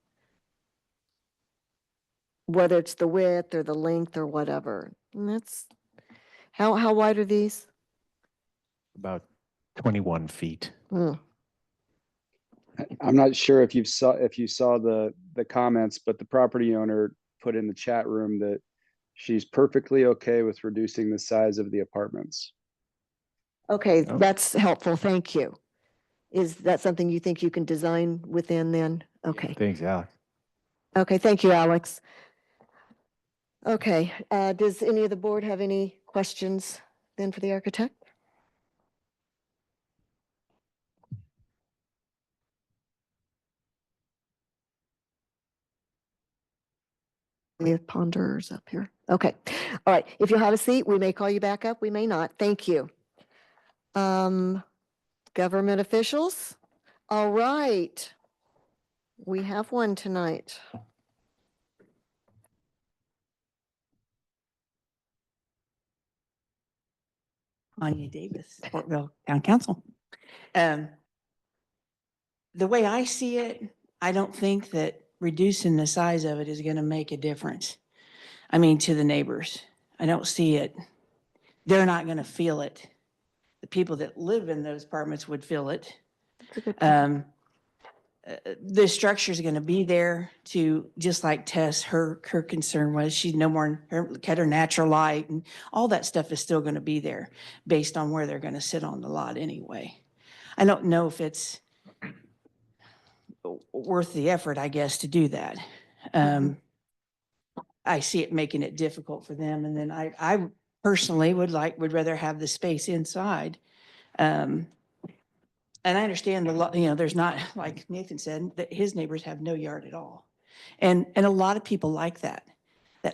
Speaker 1: whether it's the width or the length or whatever. And that's, how wide are these?
Speaker 2: About 21 feet.
Speaker 1: Hmm.
Speaker 11: I'm not sure if you saw the comments, but the property owner put in the chat room that she's perfectly okay with reducing the size of the apartments.
Speaker 1: Okay,
Speaker 2: Oh.
Speaker 1: that's helpful. Thank you. Is that something you think you can design within then? Okay.
Speaker 2: Thanks, Alex.
Speaker 1: Okay, thank you, Alex. Okay, does any of the board have any questions then for the architect? We have ponderers up here. Okay. All right. If you'll have a seat, we may call you back up. We may not. Thank you. Government officials. All right. We have one tonight.
Speaker 12: Anya Davis, Fortville Town Council. The way I see it, I don't think that reducing the size of it is going to make a difference. I mean, to the neighbors, I don't see it. They're not going to feel it. The people that live in those apartments would feel it.
Speaker 1: That's a good point.
Speaker 12: The structure is going to be there to, just like Tess, her concern was she'd no more, cut her natural light, and all that stuff is still going to be there based on where they're going to sit on the lot anyway. I don't know if it's worth the effort, I guess, to do that. I see it making it difficult for them. And then I personally would rather have the space inside. And I understand there's not, like Nathan said, that his neighbors have no yard at all. And a lot of people like that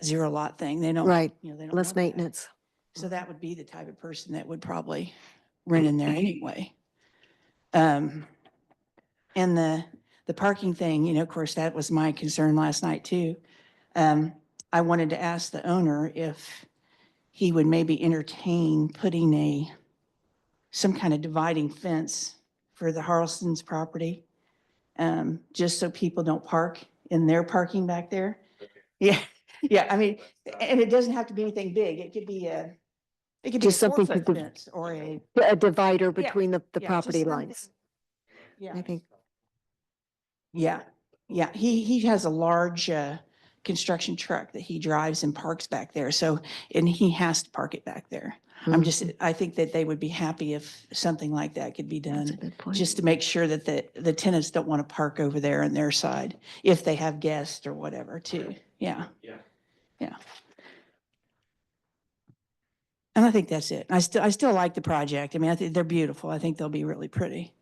Speaker 12: zero lot thing. They don't,
Speaker 1: Right.
Speaker 12: they don't
Speaker 1: Less
Speaker 12: want that.
Speaker 1: maintenance.
Speaker 12: So that would be the type of person that would probably rent in there anyway. And the parking thing, of course, that was my concern last night too. I wanted to ask the owner if he would maybe entertain putting some kind of dividing fence for the Harleston's property, just so people don't park in their parking back there. Yeah, yeah, I mean, and it doesn't have to be anything big. It could be a
Speaker 1: Just something
Speaker 12: 4-foot
Speaker 1: to
Speaker 12: fence or a
Speaker 1: divider between the
Speaker 12: yeah,
Speaker 1: property
Speaker 12: just
Speaker 1: lines.
Speaker 12: yeah.
Speaker 1: I think.
Speaker 12: Yeah, yeah, he has a large construction truck that he drives and parks back there, and he has to park it back there. I think that they would be happy if something like that could be
Speaker 1: That's a
Speaker 12: done,
Speaker 1: good point.
Speaker 12: just to make sure that the tenants don't want to park over there on their side, if they have guests or whatever too. Yeah. Yeah. And I think that's it. I still like the project. I mean, I think they're beautiful. I think they'll be really pretty.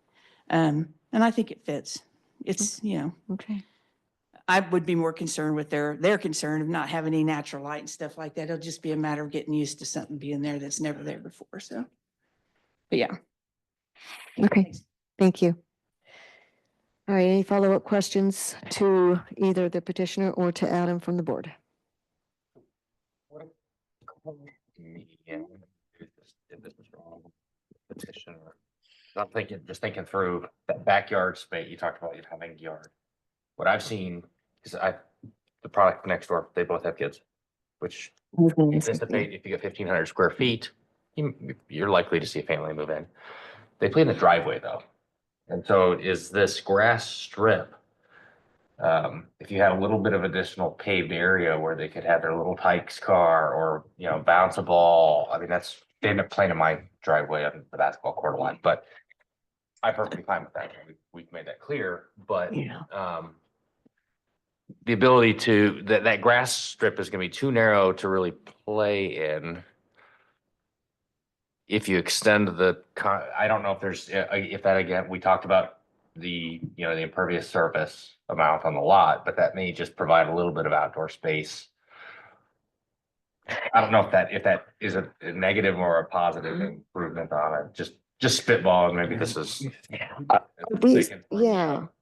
Speaker 12: And I think it fits. It's,
Speaker 1: Okay.
Speaker 12: I would be more concerned with their concern of not having any natural light and stuff like that. It'll just be a matter of getting used to something being there that's never there before. So, but yeah.
Speaker 1: Okay. Thank you. All right. Any follow-up questions to either the petitioner or to Adam from the board?
Speaker 3: This was wrong. Petitioner. I'm just thinking through that backyard space. You talked about you having yard. What I've seen is the product next door, they both have kids, which anticipate if you get 1,500 square feet, you're likely to see a family move in. They play in the driveway though. And so is this grass strip, if you had a little bit of additional paved area where they could have their little Tykes car or, bounce a ball. I mean, they end up playing in my driveway on the basketball court line, but I'm perfectly fine with that. We've made that clear, but, the ability that grass strip is gonna be too narrow to really play in. If you extend I don't know if if that, again, we talked about the impervious surface amount on the lot, but that may just provide a little bit of outdoor space. I don't know if that is a negative or a positive improvement on it, just spitballing, maybe this is.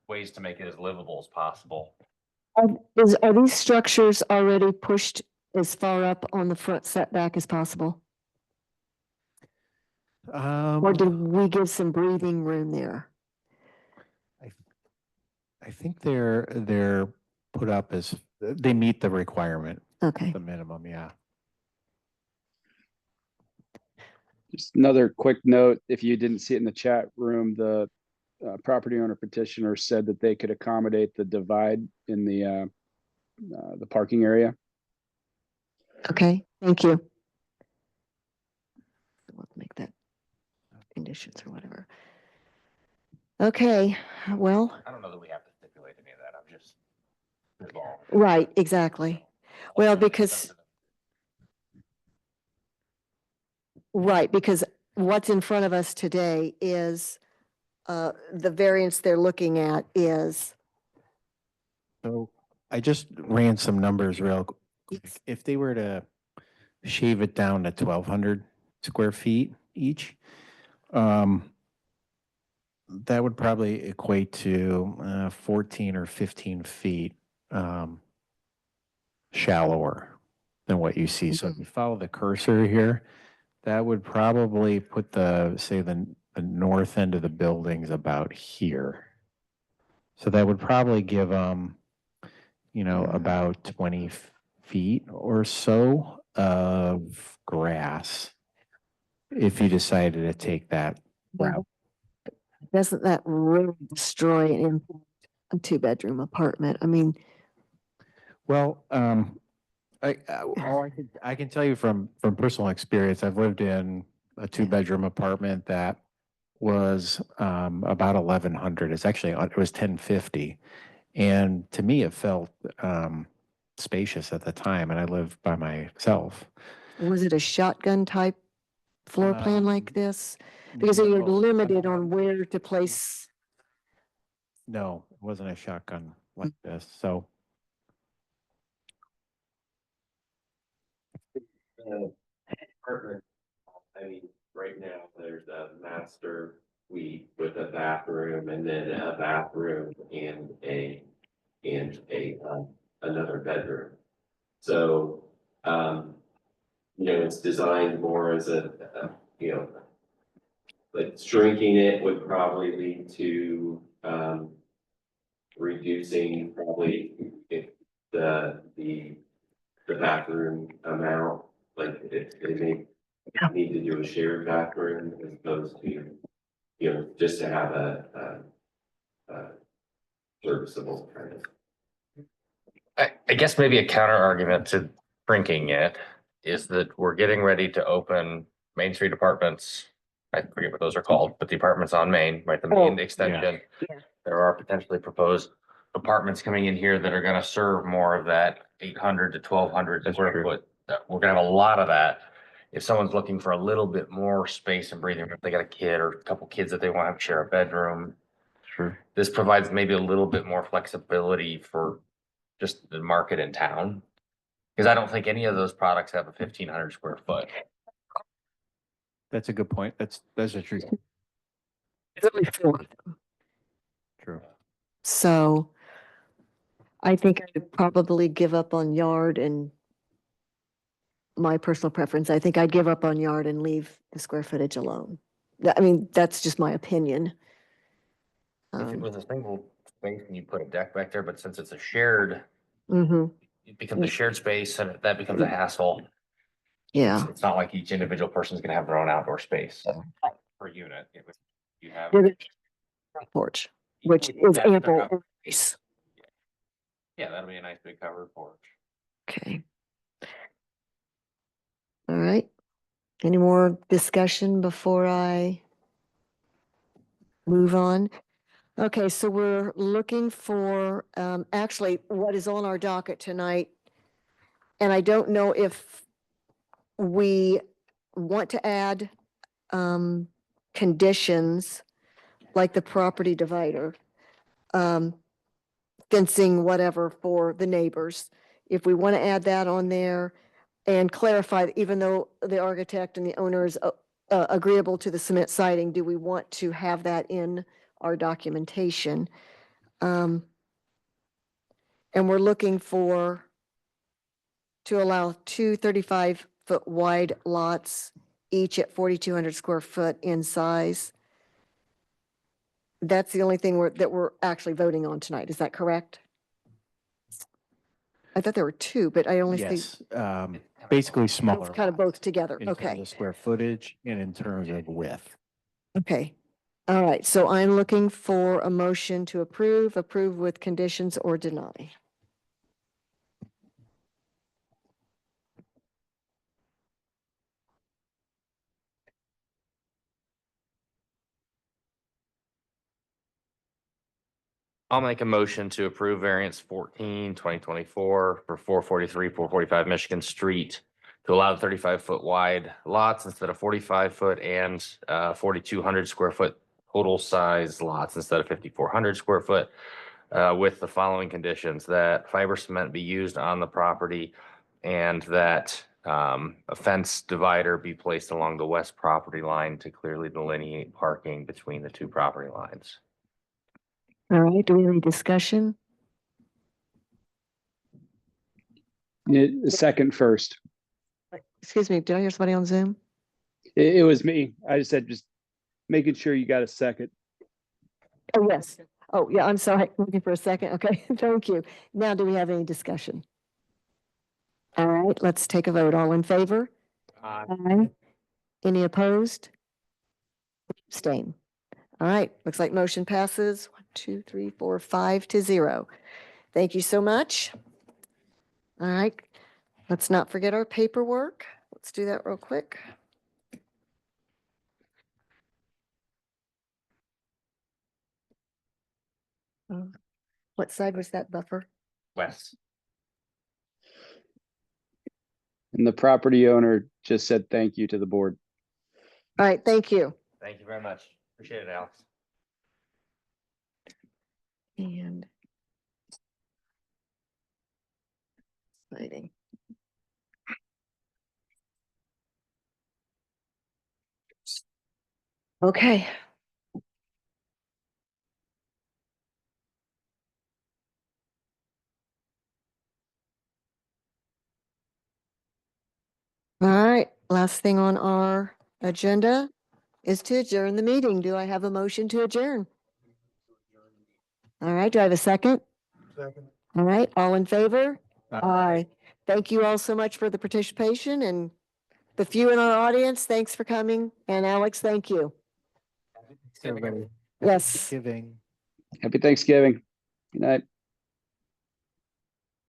Speaker 3: Ways to make it as livable as possible.
Speaker 1: Are these structures already pushed as far up on the front setback as possible? Or did we give some breathing room there?
Speaker 2: I think they're put up as, they meet the requirement,
Speaker 1: Okay.
Speaker 2: the minimum, yeah.
Speaker 11: Just another quick note, if you didn't see it in the chat room, the property owner petitioner said that they could accommodate the divide in the parking area.
Speaker 1: Okay, thank you. Let's make that conditions or whatever. Okay, well.
Speaker 3: I don't know that we have to stipulate any of that. I'm just.
Speaker 1: Right, exactly. Well, because. Right, because what's in front of us today is the variance they're looking at is.
Speaker 2: So I just ran some numbers real If they were to shave it down to 1,200 square feet each, that would probably equate to 14 or 15 feet shallower than what you see. So if you follow the cursor here, that would probably put the north end of the buildings about here. So that would probably give them, about 20 feet or so of grass if you decided to take that route.
Speaker 1: Doesn't that really destroy and impact a two-bedroom apartment? I mean,
Speaker 2: Well, I can tell you from personal experience, I've lived in a two-bedroom apartment that was about 1,100. It was 1,050. And to me, it felt spacious at the time, and I lived by myself.
Speaker 1: was it a shotgun type floor plan like this? Because
Speaker 2: No.
Speaker 1: you're limited on where to place.
Speaker 2: No, it wasn't a shotgun like this. So
Speaker 10: Apartment, I mean, right now, there's a master suite with a bathroom and then a bathroom and another bedroom. So, it's designed more as like shrinking it would probably lead to, reducing probably if the bathroom amount, like if they need to do a shared bathroom as opposed to, just to have a serviceable kind of.
Speaker 3: I guess maybe a counter argument to shrinking it is that we're getting ready to open Main Street apartments. I forget what those are called, but the apartments on Main, right? The main extension.
Speaker 1: Yeah.
Speaker 3: There are potentially proposed apartments coming in here that are gonna serve more of that 800 to 1,200 square foot. We're gonna have a lot of that. If someone's looking for a little bit more space and breathing room, if they got a kid or a couple kids that they want to share a bedroom.
Speaker 2: sure.
Speaker 3: This provides maybe a little bit more flexibility for just the market in town. Because I don't think any of those products have a 1,500 square foot.
Speaker 2: That's a good point. That's a true.
Speaker 1: It's only 4.
Speaker 2: True.
Speaker 1: So I think I would probably give up on yard, and my personal preference, I think I'd give up on yard and leave the square footage alone. I mean, that's just my opinion.
Speaker 3: If it was a single space and you put a deck back there, but since it's a shared,
Speaker 1: Mhm.
Speaker 3: it becomes a shared space and that becomes a hassle.
Speaker 1: Yeah.
Speaker 3: It's not like each individual person is gonna have their own outdoor space per unit. You have.
Speaker 1: They're gonna have a porch, which is
Speaker 3: Yeah, they're
Speaker 1: ample
Speaker 3: not-
Speaker 1: space.
Speaker 3: Yeah, that'll be a nice big covered porch.
Speaker 1: Okay. All right. Any more discussion before I move on? Okay, so we're looking for, actually, what is on our docket tonight. And I don't know if we want to add, conditions like the property divider, fencing, whatever, for the neighbors. If we want to add that on there and clarify, that even though the architect and the owner is agreeable to the cement siding, do we want to have that in our documentation? And we're looking to allow 2 35-foot wide lots, each at 4,200 square foot in size. That's the only thing that we're actually voting on tonight. Is that correct? I thought there were 2, but I only see.
Speaker 2: Yes, basically smaller.
Speaker 1: It's kind of both together.
Speaker 2: in terms
Speaker 1: Okay.
Speaker 2: of square footage and in terms of width.
Speaker 1: Okay. All right. So I'm looking for a motion to approve with conditions, or deny.
Speaker 3: I'll make a motion to approve variance 14, 2024 for 443, 445 Michigan Street to allow 35-foot wide lots instead of 45-foot and 4,200 square foot total size lots instead of 5,400 square foot with the following conditions: that fiber cement be used on the property and that a fence divider be placed along the west property line to clearly delineate parking between the two property lines.
Speaker 1: All right, do we have any discussion?
Speaker 11: The second first.
Speaker 1: Excuse me, did I hear somebody on Zoom?
Speaker 11: It was me. I just said, just making sure you got a second.
Speaker 1: Oh, yes. Oh, yeah, I'm sorry, looking for a second. Okay, thank you. Now, do we have any discussion? All right, let's take a vote. All in favor? Aye. Any opposed? Abstain. All right, looks like motion passes 1, 2, 3, 4, 5-0. Thank you so much. All right, let's not forget our paperwork. Let's do that real quick. What side was that buffer?
Speaker 3: West.
Speaker 11: And the property owner just said thank you to the board.
Speaker 1: All right, thank you.
Speaker 3: Thank you very much. Appreciate it, Alex.
Speaker 1: And lighting. Okay. All right, last thing on our agenda is to adjourn the meeting. Do I have a motion to adjourn? All right, do I have a second?
Speaker 7: Second.
Speaker 1: All right, all in favor? Aye. Thank you all so much for the participation, and the few in our audience, thanks for coming. And Alex, thank you.
Speaker 2: Everybody.
Speaker 1: Yes.
Speaker 2: Giving.
Speaker 11: Happy Thanksgiving. Good night.